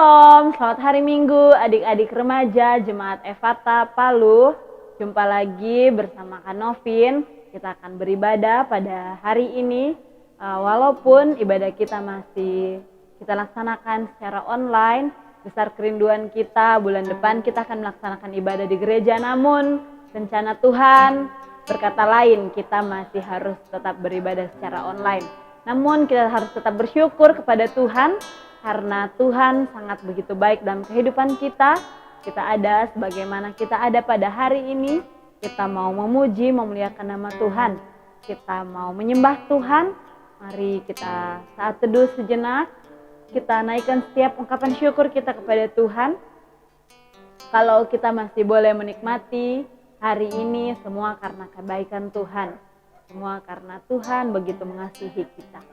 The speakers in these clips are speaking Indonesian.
Shalom, selamat hari Minggu adik-adik remaja Jemaat Efata Palu. Jumpa lagi bersama Kak Novin. Kita akan beribadah pada hari ini. Walaupun ibadah kita masih kita laksanakan secara online, besar kerinduan kita bulan depan kita akan melaksanakan ibadah di gereja. Namun rencana Tuhan berkata lain, kita masih harus tetap beribadah secara online. Namun kita harus tetap bersyukur kepada Tuhan karena Tuhan sangat begitu baik dalam kehidupan kita. Kita ada sebagaimana kita ada pada hari ini. Kita mau memuji, memuliakan nama Tuhan. Kita mau menyembah Tuhan. Mari kita saat teduh sejenak, kita naikkan setiap ungkapan syukur kita kepada Tuhan. Kalau kita masih boleh menikmati hari ini, semua karena kebaikan Tuhan. Semua karena Tuhan begitu mengasihi kita.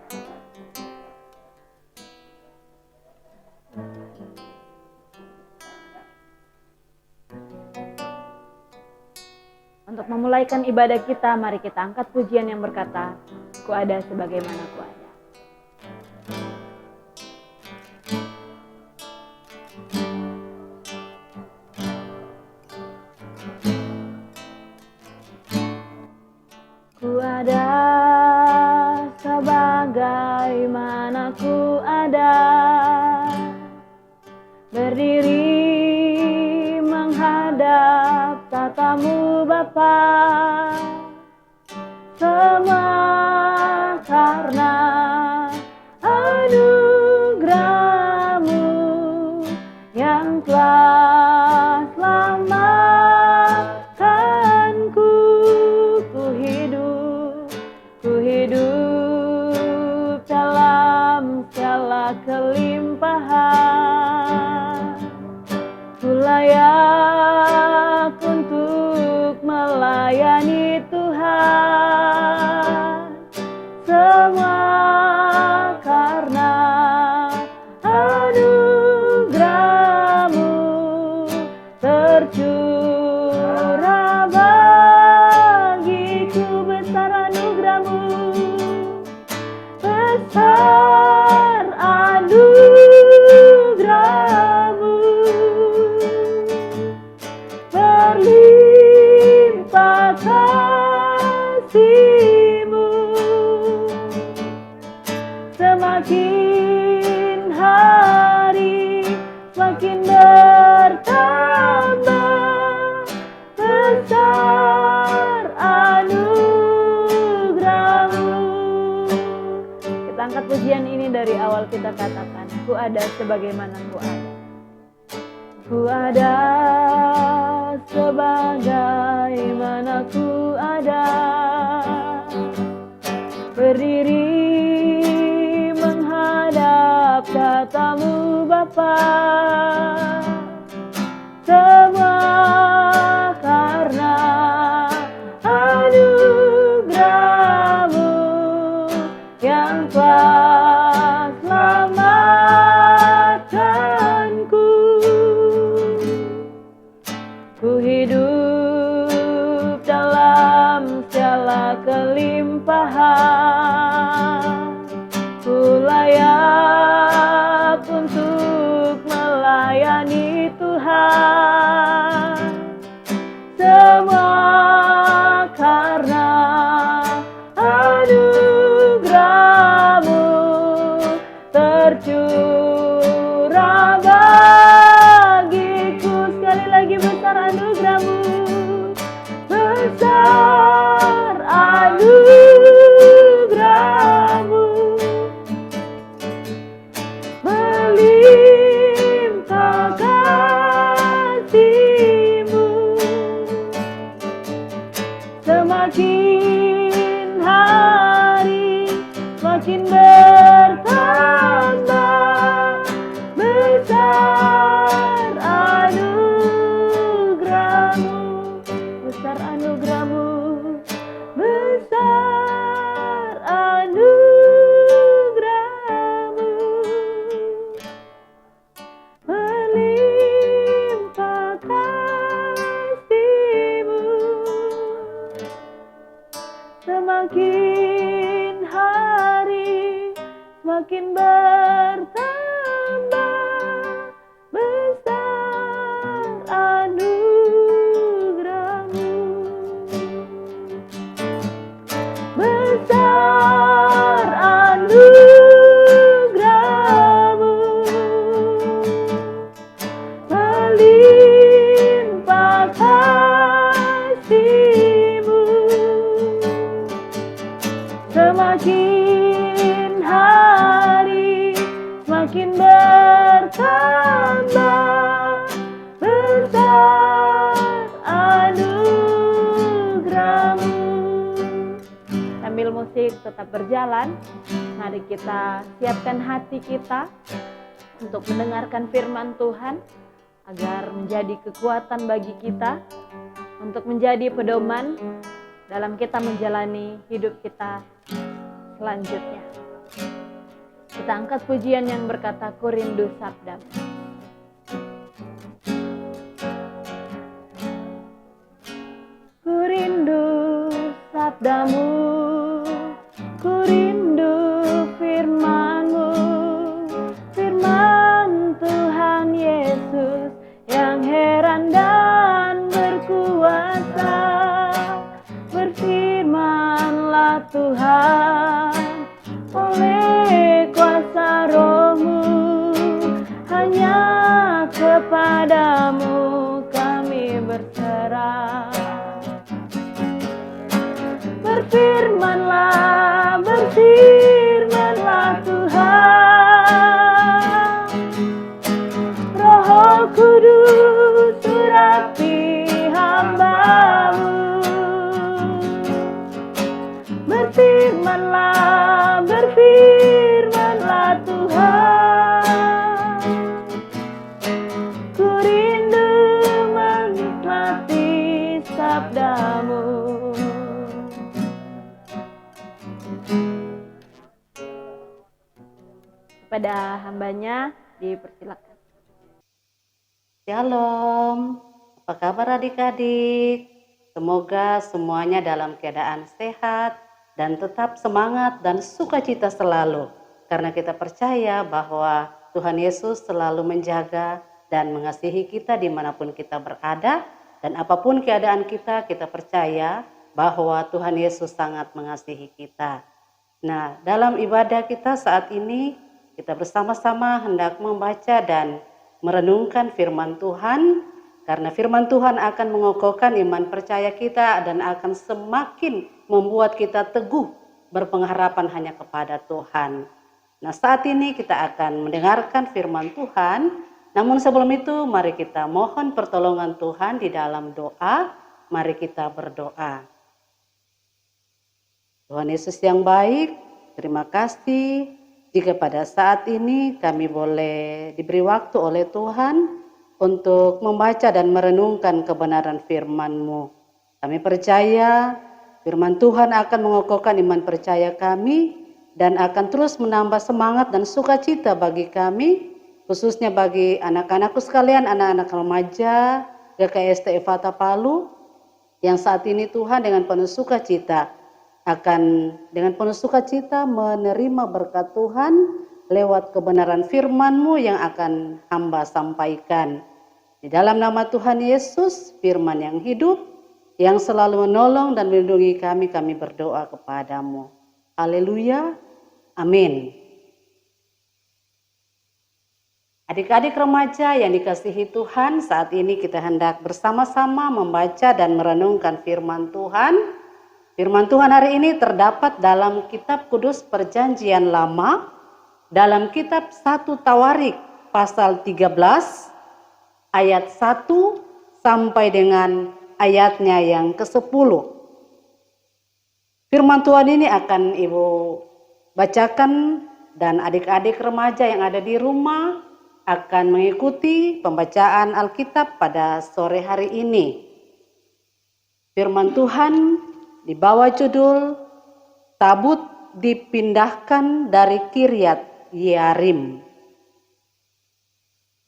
Untuk memulaikan ibadah kita, mari kita angkat pujian yang berkata, Ku ada sebagaimana ku ada. Ku ada sebagaimana ku ada, berdiri menghadap tatamu Bapa, semua karena anugerah-Mu yang telah selamatkanku. Ku hidup dalam segala kelimpahan. Ku layak untuk melayani Tuhan, semua karena anugerah-Mu tercurah bagiku. Besar anugerah-Mu, besar anugerah-Mu, berlimpah kasih-Mu, semakin hari semakin bertambah, besar anugerah-Mu. Kita angkat pujian ini dari awal, kita katakan, ku ada sebagaimana ku ada. Ku ada sebagaimana ku ada, berdiri menghadap tatamu Bapa, semua karena anugerah-Mu yang telah selamatkanku. Ku hidup dalam segala kelimpahan. Ku layak untuk melayani bertambah besar anugerah-Mu. Sambil musik tetap berjalan, mari kita siapkan hati kita untuk mendengarkan firman Tuhan agar menjadi kekuatan bagi kita untuk menjadi pedoman dalam kita menjalani hidup kita selanjutnya. Kita angkat pujian yang berkata, Ku rindu sabda-Mu. Ku rindu sabda-Mu, ku rindu firman-Mu, firman Tuhan Yesus yang heran dan berkuasa. Berfirmanlah Tuhan, oleh kuasa Roh-Mu, hanya kepadamu kami berserah. Berfirmanlah, berfirmanlah Tuhan, Roh Kudus urapi hamba-Mu. Berfirmanlah, berfirmanlah Tuhan, ku rindu menikmati sabda-Mu. Kepada hambanya dipersilakan. Shalom, apa kabar adik-adik? Semoga semuanya dalam keadaan sehat dan tetap semangat dan sukacita selalu. Karena kita percaya bahwa Tuhan Yesus selalu menjaga dan mengasihi kita dimanapun kita berada. Dan apapun keadaan kita, kita percaya bahwa Tuhan Yesus sangat mengasihi kita. Nah, dalam ibadah kita saat ini, kita bersama-sama hendak membaca dan merenungkan firman Tuhan, karena firman Tuhan akan mengokohkan iman percaya kita dan akan semakin membuat kita teguh berpengharapan hanya kepada Tuhan. Nah, saat ini kita akan mendengarkan firman Tuhan, namun sebelum itu mari kita mohon pertolongan Tuhan di dalam doa. Mari kita berdoa. Tuhan Yesus yang baik, terima kasih jika pada saat ini kami boleh diberi waktu oleh Tuhan untuk membaca dan merenungkan kebenaran firman-Mu. Kami percaya firman Tuhan akan mengokohkan iman percaya kami dan akan terus menambah semangat dan sukacita bagi kami, khususnya bagi anak-anakku sekalian, anak-anak remaja GKST Ephatha Palu, yang saat ini Tuhan dengan penuh sukacita menerima berkat Tuhan lewat kebenaran firman-Mu yang akan hamba sampaikan. Di dalam nama Tuhan Yesus, firman yang hidup, yang selalu menolong dan melindungi kami, kami berdoa kepada-Mu. Haleluya, amin. Adik-adik remaja yang dikasihi Tuhan, saat ini kita hendak bersama-sama membaca dan merenungkan firman Tuhan. Firman Tuhan hari ini terdapat dalam kitab kudus perjanjian lama, dalam kitab 1 Tawarik pasal 13 ayat 1 sampai dengan ayatnya yang ke-10. Firman Tuhan ini akan Ibu bacakan dan adik-adik remaja yang ada di rumah akan mengikuti pembacaan Alkitab pada sore hari ini. Firman Tuhan di bawah judul Tabut dipindahkan dari Kiryat Yearim.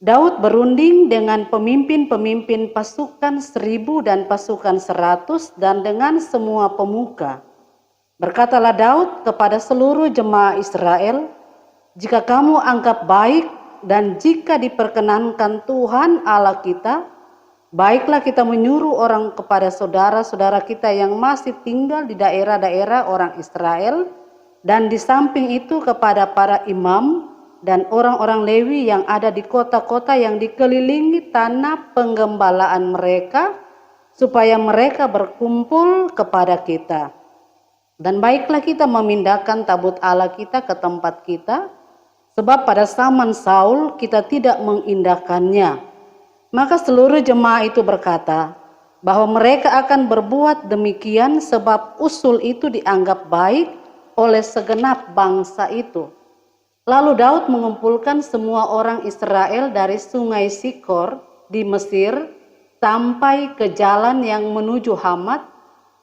Daud berunding dengan pemimpin-pemimpin pasukan 1000 dan pasukan 100 dan dengan semua pemuka. Berkatalah Daud kepada seluruh jemaah Israel, jika kamu anggap baik dan jika diperkenankan Tuhan Allah kita, baiklah kita menyuruh orang kepada saudara-saudara kita yang masih tinggal di daerah-daerah orang Israel, dan di samping itu kepada para imam dan orang-orang Lewi yang ada di kota-kota yang dikelilingi tanah penggembalaan mereka, supaya mereka berkumpul kepada kita. Dan baiklah kita memindahkan tabut Allah kita ke tempat kita, Sebab pada zaman Saul kita tidak mengindahkannya. Maka seluruh jemaah itu berkata bahwa mereka akan berbuat demikian sebab usul itu dianggap baik oleh segenap bangsa itu. Lalu Daud mengumpulkan semua orang Israel dari sungai Sikor di Mesir sampai ke jalan yang menuju Hamat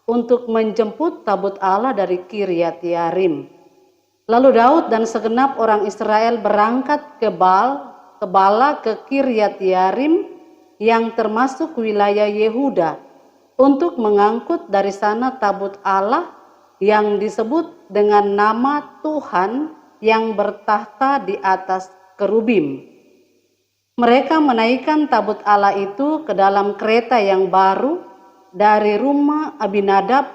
untuk menjemput tabut Allah dari Kiryat Yarim. Lalu Daud dan segenap orang Israel berangkat ke Bala ke Kiryat Yarim yang termasuk wilayah Yehuda untuk mengangkut dari sana tabut Allah yang disebut dengan nama Tuhan yang bertahta di atas kerubim. Mereka menaikkan tabut Allah itu ke dalam kereta yang baru dari rumah Abinadab,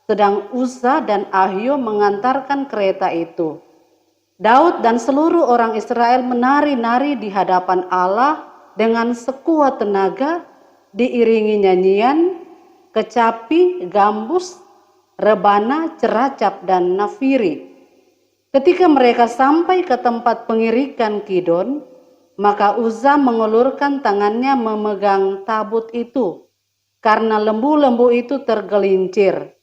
sedang Uzza dan Ahio mengantarkan kereta itu. Daud dan seluruh orang Israel menari-nari di hadapan Allah dengan sekuat tenaga, diiringi nyanyian, kecapi, gambus, rebana, ceracap, dan nafiri. Ketika mereka sampai ke tempat pengirikan Kidon, maka Uzza mengulurkan tangannya memegang tabut itu, karena lembu-lembu itu tergelincir.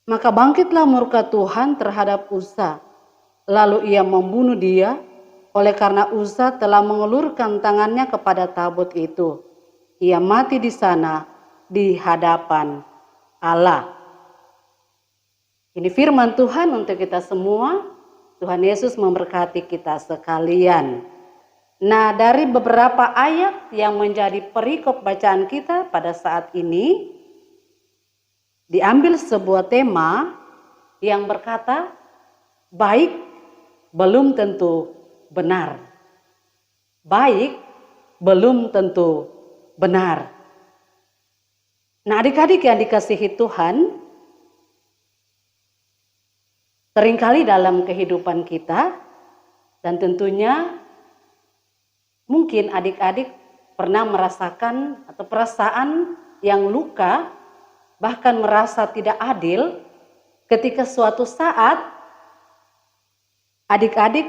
Maka bangkitlah murka Tuhan terhadap Uzza, lalu ia membunuh dia, oleh karena Uzza telah mengulurkan tangannya kepada tabut itu. Ia mati di sana di hadapan Allah. Ini firman Tuhan untuk kita semua. Tuhan Yesus memberkati kita sekalian. Nah, dari beberapa ayat yang menjadi perikop bacaan kita pada saat ini, diambil sebuah tema yang berkata, baik belum tentu benar. Baik belum tentu benar. Nah, adik-adik yang dikasihi Tuhan, seringkali dalam kehidupan kita, dan tentunya mungkin adik-adik pernah merasakan atau perasaan yang luka, bahkan merasa tidak adil ketika suatu saat adik-adik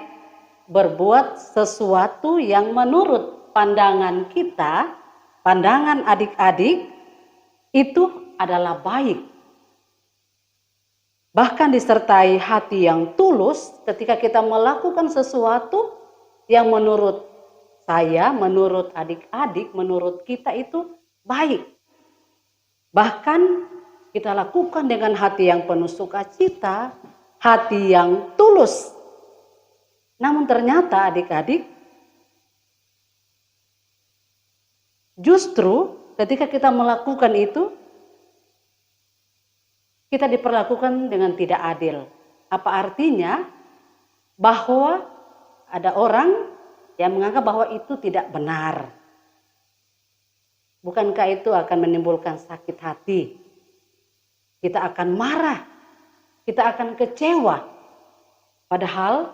berbuat sesuatu yang menurut pandangan kita, pandangan adik-adik, itu adalah baik. Bahkan disertai hati yang tulus ketika kita melakukan sesuatu yang menurut saya, menurut adik-adik, menurut kita itu baik. Bahkan kita lakukan dengan hati yang penuh sukacita, hati yang tulus. Namun ternyata adik-adik, justru ketika kita melakukan itu, kita diperlakukan dengan tidak adil. Apa artinya? Bahwa ada orang yang menganggap bahwa itu tidak benar. Bukankah itu akan menimbulkan sakit hati? Kita akan marah, kita akan kecewa. Padahal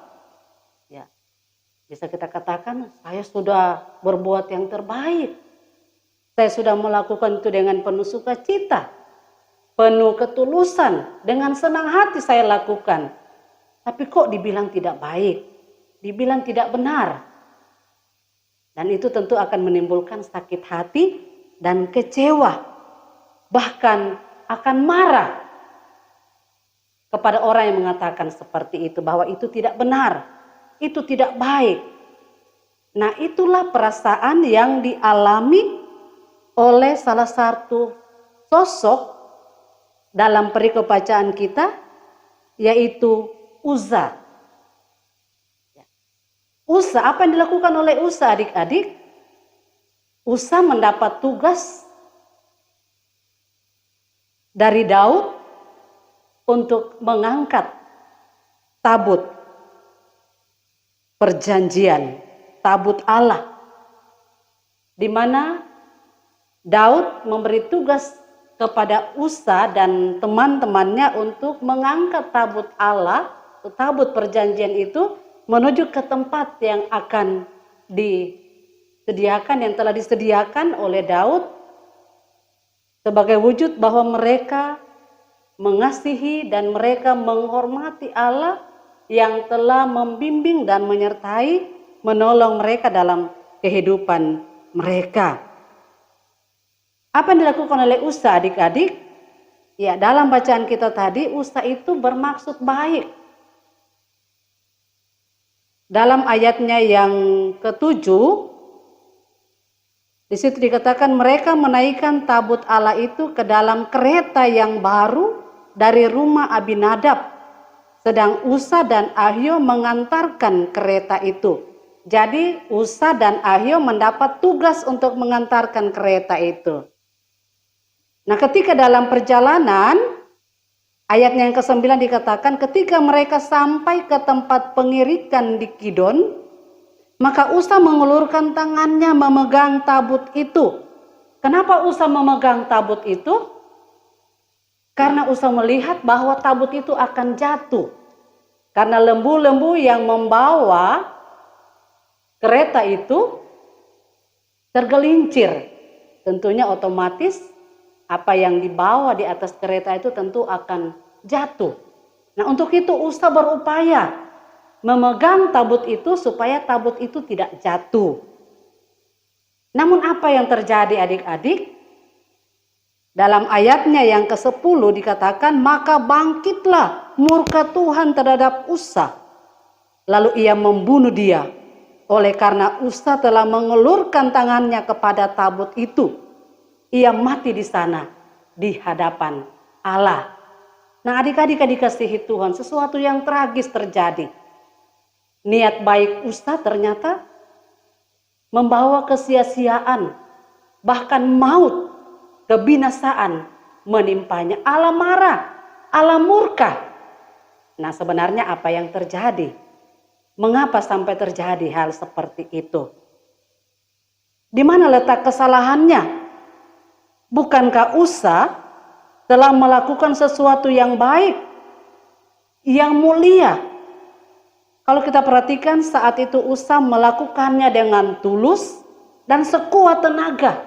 ya, bisa kita katakan, saya sudah berbuat yang terbaik. Saya sudah melakukan itu dengan penuh sukacita, penuh ketulusan, dengan senang hati saya lakukan. Tapi kok dibilang tidak baik, dibilang tidak benar. Dan itu tentu akan menimbulkan sakit hati dan kecewa. Bahkan akan marah kepada orang yang mengatakan seperti itu, bahwa itu tidak benar, itu tidak baik. Nah, itulah perasaan yang dialami oleh salah satu sosok dalam perikop bacaan kita, yaitu Uzza. Uzza, apa yang dilakukan oleh Uzza adik-adik? Uzza mendapat tugas dari Daud untuk mengangkat tabut perjanjian, tabut Allah, di mana Daud memberi tugas kepada Uzza dan teman-temannya untuk mengangkat tabut Allah, tabut perjanjian itu menuju ke tempat yang akan disediakan, yang telah disediakan oleh Daud, sebagai wujud bahwa mereka mengasihi dan mereka menghormati Allah yang telah membimbing dan menyertai, menolong mereka dalam kehidupan mereka. Apa yang dilakukan oleh Usa, adik-adik? Ya, dalam bacaan kita tadi, Usa itu bermaksud baik. Dalam ayatnya yang ke-7, di situ dikatakan mereka menaikkan tabut Allah itu ke dalam kereta yang baru dari rumah Abinadab, sedang Usa dan Ahio mengantarkan kereta itu. Jadi Usa dan Ahio mendapat tugas untuk mengantarkan kereta itu. Nah, ketika dalam perjalanan, ayatnya yang ke-9 dikatakan ketika mereka sampai ke tempat pengirikan di Kidon, maka Usa mengulurkan tangannya memegang tabut itu. Kenapa Usa memegang tabut itu? Karena Usa melihat bahwa tabut itu akan jatuh. Karena lembu-lembu yang membawa kereta itu tergelincir. Tentunya otomatis apa yang dibawa di atas kereta itu tentu akan jatuh. Nah, untuk itu Usa berupaya memegang tabut itu supaya tabut itu tidak jatuh. Namun apa yang terjadi, adik-adik? Dalam ayatnya yang ke-10 dikatakan, maka bangkitlah murka Tuhan terhadap Usa, lalu ia membunuh dia. Oleh karena Usa telah mengelurkan tangannya kepada tabut itu, ia mati di sana di hadapan Allah. Nah, adik-adik dikasihi Tuhan, sesuatu yang tragis terjadi. Niat baik Usa ternyata membawa kesia-siaan, bahkan maut, kebinasaan menimpanya. Allah marah, Allah murka. Nah, sebenarnya apa yang terjadi? Mengapa sampai terjadi hal seperti itu? Di mana letak kesalahannya? Bukankah Usa telah melakukan sesuatu yang baik, yang mulia? Kalau kita perhatikan saat itu Usa melakukannya dengan tulus dan sekuat tenaga.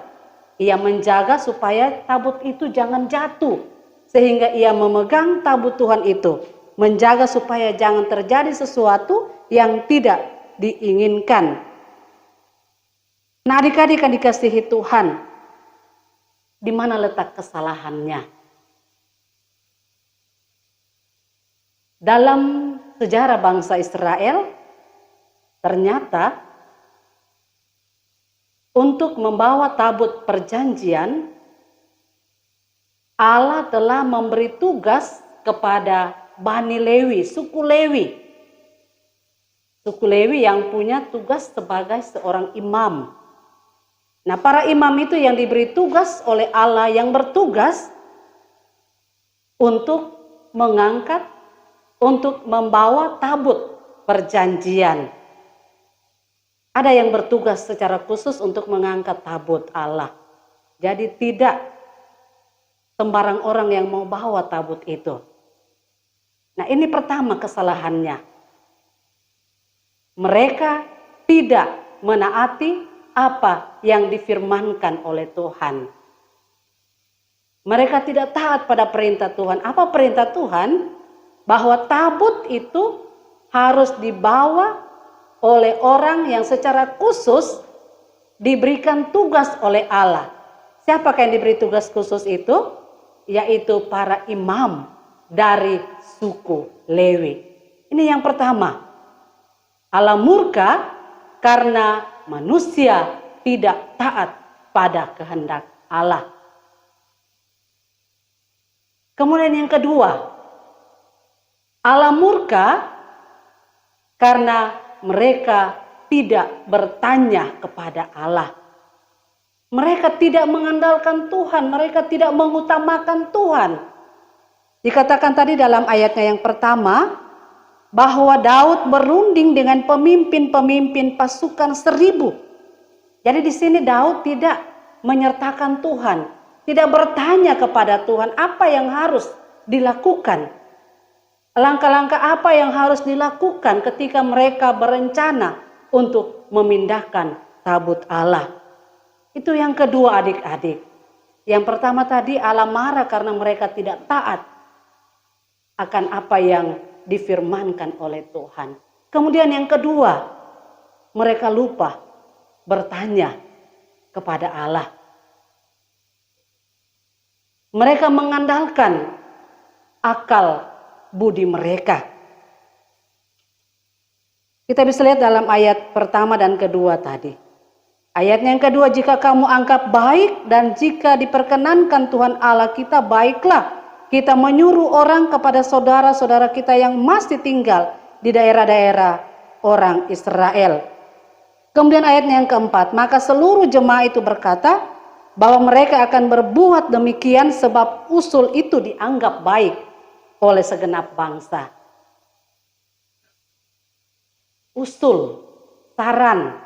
Ia menjaga supaya tabut itu jangan jatuh. Sehingga ia memegang tabut Tuhan itu. Menjaga supaya jangan terjadi sesuatu yang tidak diinginkan. Nah, adik-adik yang dikasihi Tuhan, di mana letak kesalahannya? Dalam sejarah bangsa Israel, ternyata untuk membawa tabut perjanjian, Allah telah memberi tugas kepada Bani Lewi, suku Lewi. Suku Lewi yang punya tugas sebagai seorang imam. Nah, para imam itu yang diberi tugas oleh Allah, yang bertugas untuk mengangkat, untuk membawa tabut perjanjian. Ada yang bertugas secara khusus untuk mengangkat tabut Allah. Jadi tidak sembarang orang yang mau bawa tabut itu. Nah, ini pertama kesalahannya. Mereka tidak menaati apa yang difirmankan oleh Tuhan. Mereka tidak taat pada perintah Tuhan. Apa perintah Tuhan? Bahwa tabut itu harus dibawa oleh orang yang secara khusus diberikan tugas oleh Allah. Siapakah yang diberi tugas khusus itu? Yaitu para imam dari suku Lewi. Ini yang pertama. Allah murka karena manusia tidak taat pada kehendak Allah. Kemudian yang kedua, Allah murka karena mereka tidak bertanya kepada Allah. Mereka tidak mengandalkan Tuhan, mereka tidak mengutamakan Tuhan. Dikatakan tadi dalam ayatnya yang pertama, bahwa Daud berunding dengan pemimpin-pemimpin pasukan 1000. Jadi di sini Daud tidak menyertakan Tuhan, tidak bertanya kepada Tuhan apa yang harus dilakukan. Langkah-langkah apa yang harus dilakukan ketika mereka berencana untuk memindahkan tabut Allah. Itu yang kedua, adik-adik. Yang pertama tadi Allah marah karena mereka tidak taat akan apa yang difirmankan oleh Tuhan. Kemudian yang kedua, mereka lupa bertanya kepada Allah. Mereka mengandalkan akal budi mereka. Kita bisa lihat dalam ayat pertama dan kedua tadi. Ayat yang kedua, jika kamu anggap baik dan jika diperkenankan Tuhan Allah kita, baiklah kita menyuruh orang kepada saudara-saudara kita yang masih tinggal di daerah-daerah orang Israel. Kemudian ayat yang keempat, maka seluruh jemaah itu berkata bahwa mereka akan berbuat demikian sebab usul itu dianggap baik oleh segenap bangsa. Usul, saran,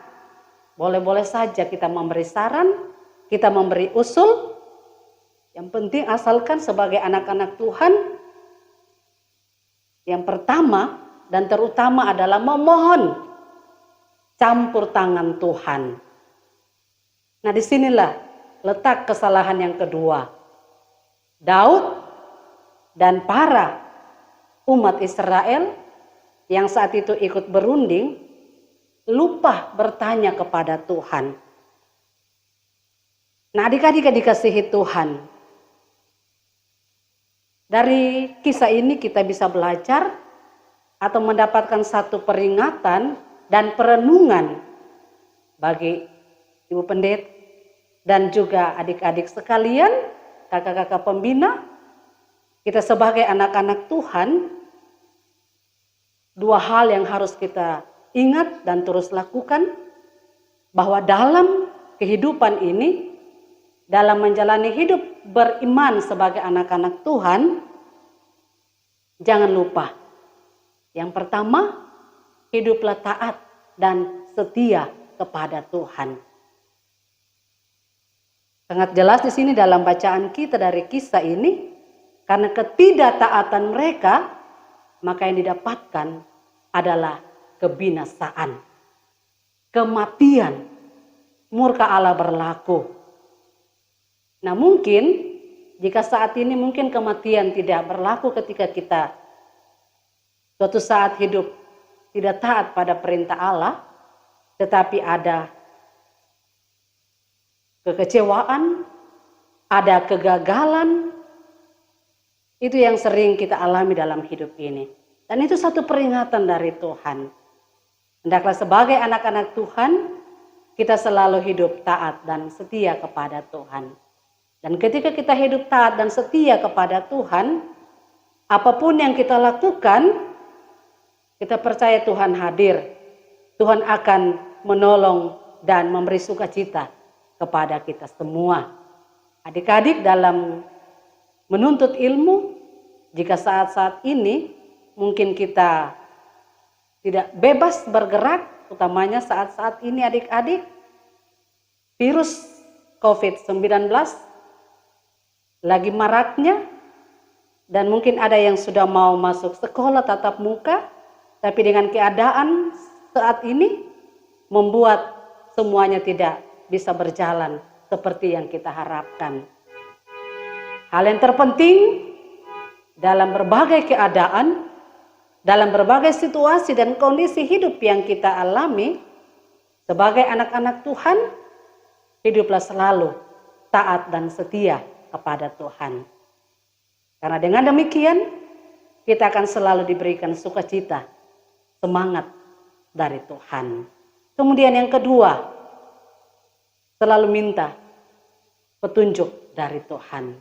boleh-boleh saja kita memberi saran, kita memberi usul. Yang penting asalkan sebagai anak-anak Tuhan, yang pertama dan terutama adalah memohon campur tangan Tuhan. Nah, disinilah letak kesalahan yang kedua. Daud dan para umat Israel yang saat itu ikut berunding, lupa bertanya kepada Tuhan. Nah, adik-adik dikasihi Tuhan, dari kisah ini kita bisa belajar atau mendapatkan satu peringatan dan perenungan bagi Ibu Pendeta dan juga adik-adik sekalian, kakak-kakak pembina. Kita sebagai anak-anak Tuhan, dua hal yang harus kita ingat dan terus lakukan, bahwa dalam kehidupan ini, dalam menjalani hidup beriman sebagai anak-anak Tuhan, jangan lupa, yang pertama, hiduplah taat dan setia kepada Tuhan. Sangat jelas di sini dalam bacaan kita dari kisah ini, karena ketidaktaatan mereka, maka yang didapatkan adalah kebinasaan, kematian, murka Allah berlaku. Nah, mungkin jika saat ini mungkin kematian tidak berlaku ketika kita suatu saat hidup tidak taat pada perintah Allah, tetapi ada kekecewaan, ada kegagalan, itu yang sering kita alami dalam hidup ini. Dan itu satu peringatan dari Tuhan. Hendaklah sebagai anak-anak Tuhan, kita selalu hidup taat dan setia kepada Tuhan. Dan ketika kita hidup taat dan setia kepada Tuhan, apapun yang kita lakukan, kita percaya Tuhan hadir. Tuhan akan menolong dan memberi sukacita kepada kita semua. Adik-adik dalam menuntut ilmu, jika saat-saat ini mungkin kita tidak bebas bergerak, utamanya saat-saat ini adik-adik, virus COVID-19 lagi maraknya, dan mungkin ada yang sudah mau masuk sekolah tatap muka, tapi dengan keadaan saat ini membuat semuanya tidak bisa berjalan seperti yang kita harapkan. Hal yang terpenting dalam berbagai keadaan, dalam berbagai situasi dan kondisi hidup yang kita alami, sebagai anak-anak Tuhan, hiduplah selalu taat dan setia kepada Tuhan. Karena dengan demikian, kita akan selalu diberikan sukacita, semangat dari Tuhan. Kemudian yang kedua, selalu minta petunjuk dari Tuhan.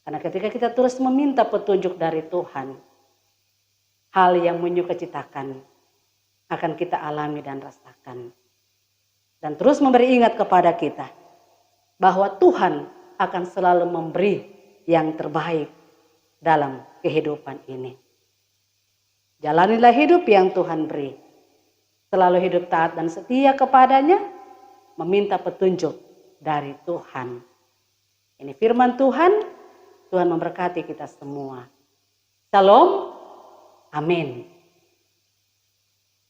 Karena ketika kita terus meminta petunjuk dari Tuhan, hal yang menyukacitakan akan kita alami dan rasakan. Dan terus memberi ingat kepada kita bahwa Tuhan akan selalu memberi yang terbaik dalam kehidupan ini. Jalanilah hidup yang Tuhan beri. Selalu hidup taat dan setia kepadanya, meminta petunjuk dari Tuhan. Ini firman Tuhan. Tuhan memberkati kita semua. Shalom. Amin.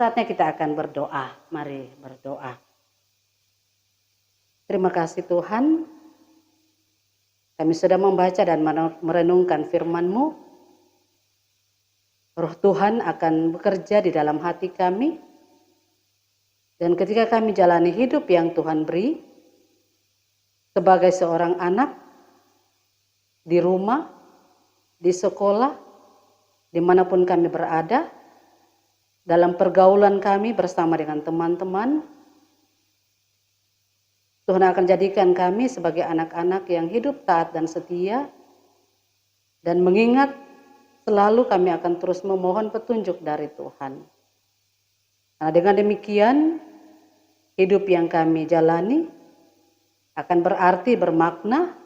Saatnya kita akan berdoa. Mari berdoa. Terima kasih Tuhan. Kami sudah membaca dan merenungkan firman-Mu. Roh Tuhan akan bekerja di dalam hati kami. Dan ketika kami jalani hidup yang Tuhan beri, sebagai seorang anak, di rumah, di sekolah, dimanapun kami berada, dalam pergaulan kami bersama dengan teman-teman, Tuhan akan jadikan kami sebagai anak-anak yang hidup taat dan setia, dan mengingat selalu kami akan terus memohon petunjuk dari Tuhan. Nah, dengan demikian, hidup yang kami jalani akan berarti bermakna,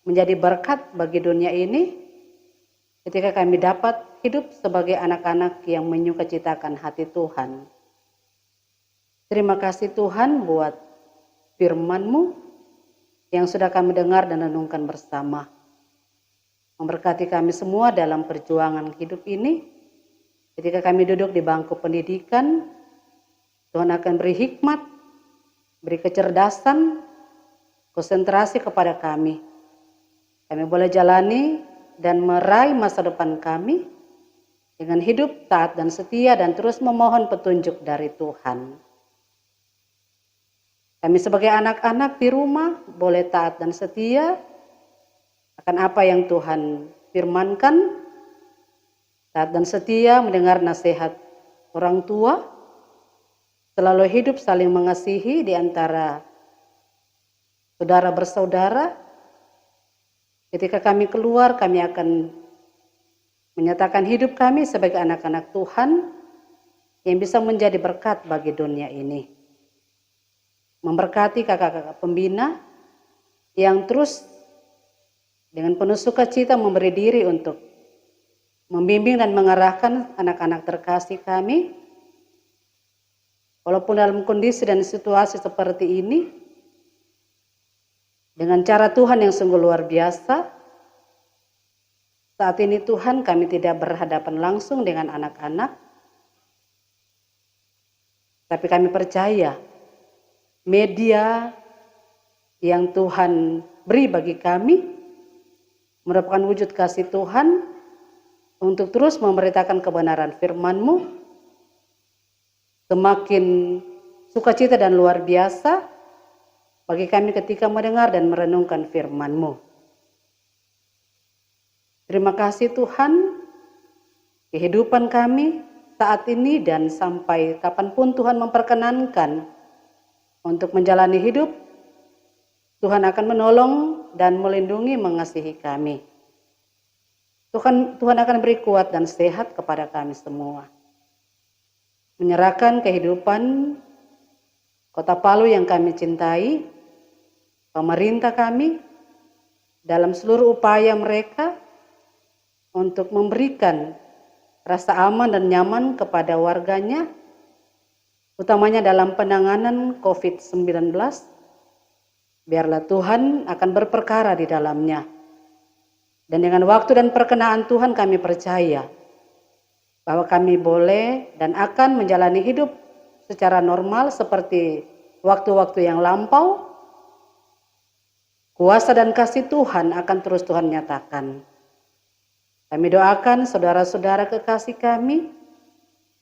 menjadi berkat bagi dunia ini, ketika kami dapat hidup sebagai anak-anak yang menyukacitakan hati Tuhan. Terima kasih Tuhan buat firman-Mu yang sudah kami dengar dan renungkan bersama. Memberkati kami semua dalam perjuangan hidup ini. Ketika kami duduk di bangku pendidikan, Tuhan akan beri hikmat, beri kecerdasan, konsentrasi kepada kami. Kami boleh jalani dan meraih masa depan kami dengan hidup taat dan setia dan terus memohon petunjuk dari Tuhan. Kami sebagai anak-anak di rumah boleh taat dan setia akan apa yang Tuhan firmankan, taat dan setia mendengar nasihat orang tua, selalu hidup saling mengasihi di antara saudara bersaudara. Ketika kami keluar, kami akan menyatakan hidup kami sebagai anak-anak Tuhan yang bisa menjadi berkat bagi dunia ini. Memberkati kakak-kakak pembina yang terus dengan penuh sukacita memberi diri untuk membimbing dan mengarahkan anak-anak terkasih kami. Walaupun dalam kondisi dan situasi seperti ini, dengan cara Tuhan yang sungguh luar biasa, saat ini Tuhan kami tidak berhadapan langsung dengan anak-anak, tapi kami percaya media yang Tuhan beri bagi kami merupakan wujud kasih Tuhan untuk terus memberitakan kebenaran firman-Mu, semakin sukacita dan luar biasa bagi kami ketika mendengar dan merenungkan firman-Mu. Terima kasih Tuhan, kehidupan kami saat ini dan sampai kapanpun Tuhan memperkenankan untuk menjalani hidup, Tuhan akan menolong dan melindungi mengasihi kami. Tuhan akan beri kuat dan sehat kepada kami semua. Menyerahkan kehidupan Kota Palu yang kami cintai, pemerintah kami, dalam seluruh upaya mereka untuk memberikan rasa aman dan nyaman kepada warganya, utamanya dalam penanganan COVID-19, biarlah Tuhan akan berperkara di dalamnya. Dan dengan waktu dan perkenaan Tuhan kami percaya bahwa kami boleh dan akan menjalani hidup secara normal seperti waktu-waktu yang lampau. Kuasa dan kasih Tuhan akan terus Tuhan nyatakan. Kami doakan saudara-saudara kekasih kami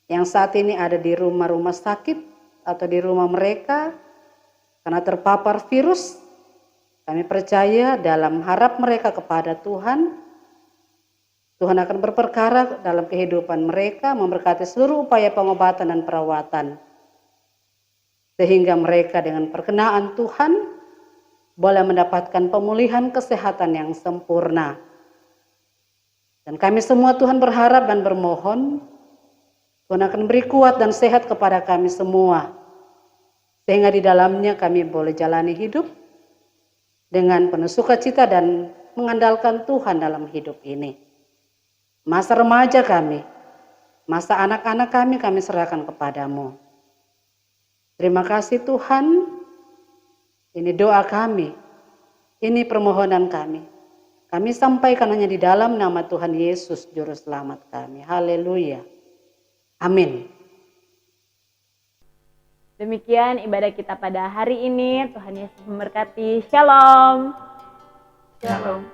yang saat ini ada di rumah-rumah sakit atau di rumah mereka karena terpapar virus. Kami percaya dalam harap mereka kepada Tuhan, Tuhan akan berperkara dalam kehidupan mereka, memberkati seluruh upaya pengobatan dan perawatan. Sehingga mereka dengan perkenaan Tuhan boleh mendapatkan pemulihan kesehatan yang sempurna. Dan kami semua Tuhan berharap dan bermohon, Tuhan akan beri kuat dan sehat kepada kami semua. Sehingga di dalamnya kami boleh jalani hidup dengan penuh sukacita dan mengandalkan Tuhan dalam hidup ini. Masa remaja kami, masa anak-anak kami serahkan kepadamu. Terima kasih Tuhan, ini doa kami, ini permohonan kami. Kami sampaikan hanya di dalam nama Tuhan Yesus, Juru Selamat kami. Haleluya. Amin. Demikian ibadah kita pada hari ini. Tuhan Yesus memberkati. Shalom. Shalom.